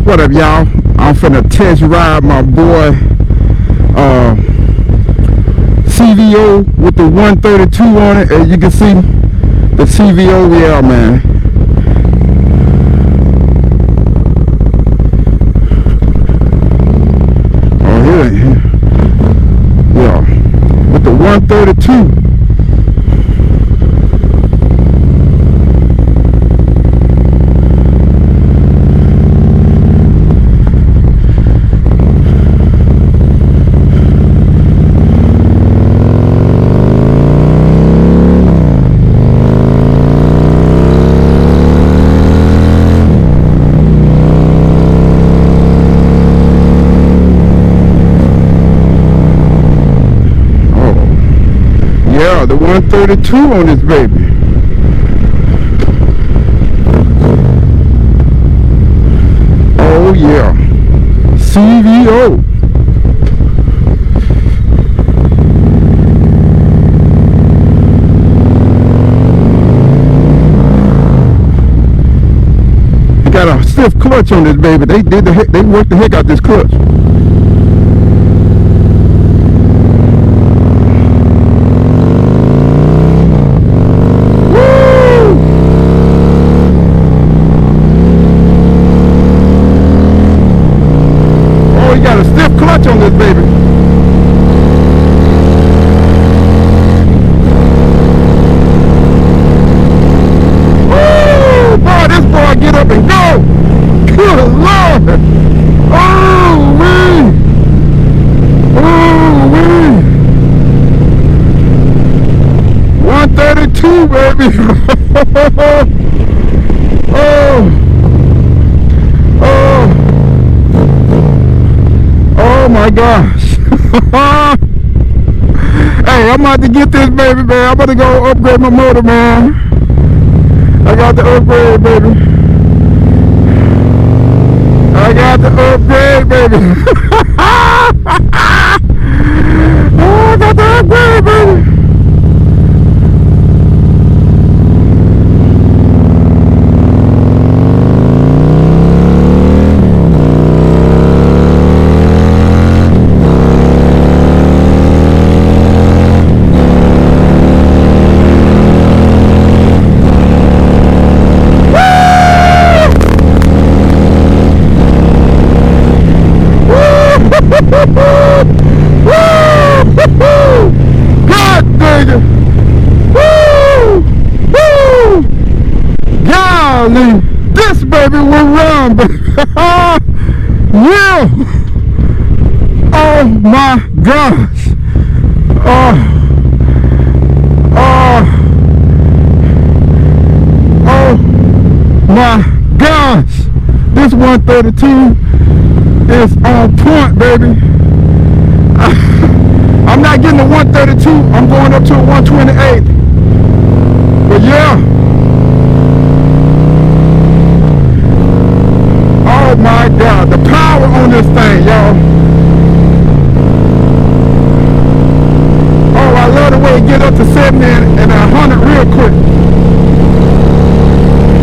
What up, y'all? I'm finna test ride my boy CVO with the 132 on it. As you can see, the CVO, yeah, man. Oh, here, yeah, with the 132. Yeah, the 132 on this baby. Oh yeah, CVO. You got a stiff clutch on this baby. They worked the heck out this clutch. Got a stiff clutch on this baby. Woo! Boy, this boy get up and go. Good Lord. Oh, wee. Oh, wee. 132, baby. Oh. Oh. Oh my gosh. Hey, I'm about to get this baby, man. I'm about to go upgrade my motor, man. I got the upgrade, baby. I got the upgrade, baby. Oh, I got the upgrade, baby. God dang it! Woo! Woo! Golly, this baby will run, baby. Yeah! Oh my gosh! Oh my gosh! This 132 is on point, baby. I'm not getting a 132. I'm going up to a 128. But yeah. Oh my God, the power on this thing, y'all. Oh, I love the way it get up to 70 and 100 real quick.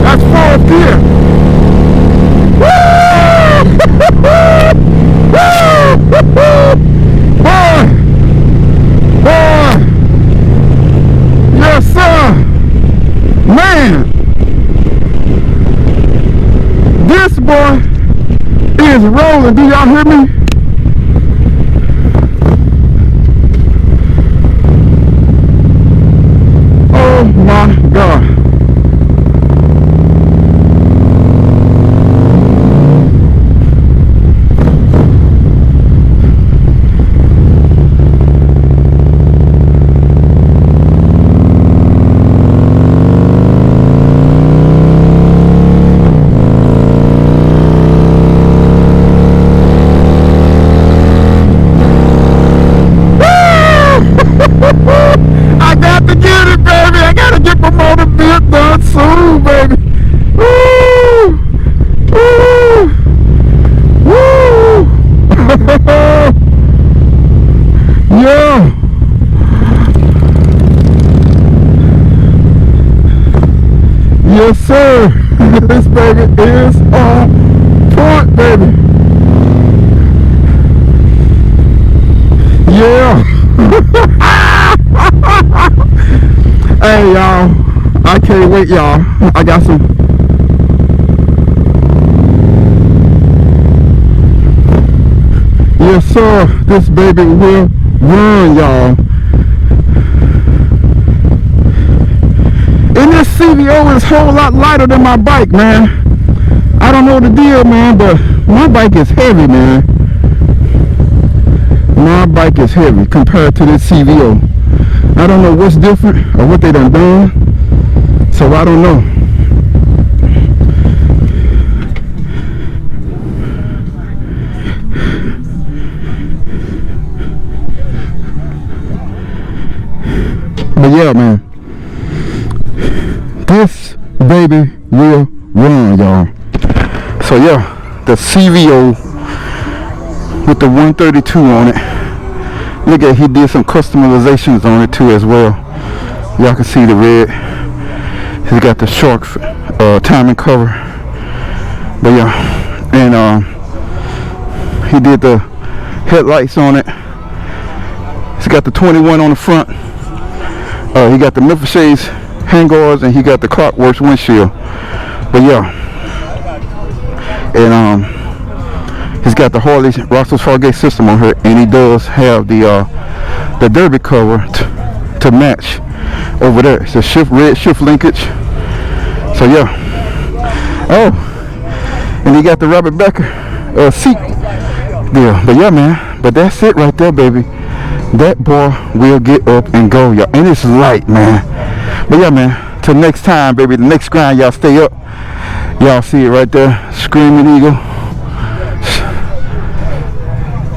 That's fourth gear. Boy, yes sir, man, this boy is rolling. Do y'all hear me? Oh my God. I got to get it, baby. I got to get my motor built done soon, baby. Woo! Woo! Woo! Yeah. Yes, sir. This baby is on point, baby. wait, y'all. I got some. Yes, sir. This baby will run, y'all. And this CVO is a whole lot lighter than my bike, man. I don't know the deal, man, but my bike is heavy, man. My bike is heavy compared to this CVO. I don't know what's different or what they done, so I don't know. But yeah, man, this baby will run, y'all. So yeah, the CVO with the 132 on it. Look at, he did some customizations on it too as well. Y'all can see the red. He's got the shark timing cover. But yeah, and he did the headlights on it. He's got the 21 on the front. He got the Memphis handguards, and he got the Clockworks windshield. But yeah, and he's got the Harley Ross's Fargate system on here, and he does have the derby cover to match over there. It's a red shift linkage. So yeah. Oh, and he got the Robert Becker seat deal. But yeah, man. But that's it right there, baby. That boy will get up and go, y'all. And it's light, man. But yeah, man. Till next time, baby. The next grind, y'all stay up. Y'all see it right there. Screaming Eagle.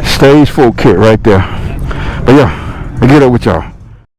Stage 4 kit right there. But yeah, I get up with y'all.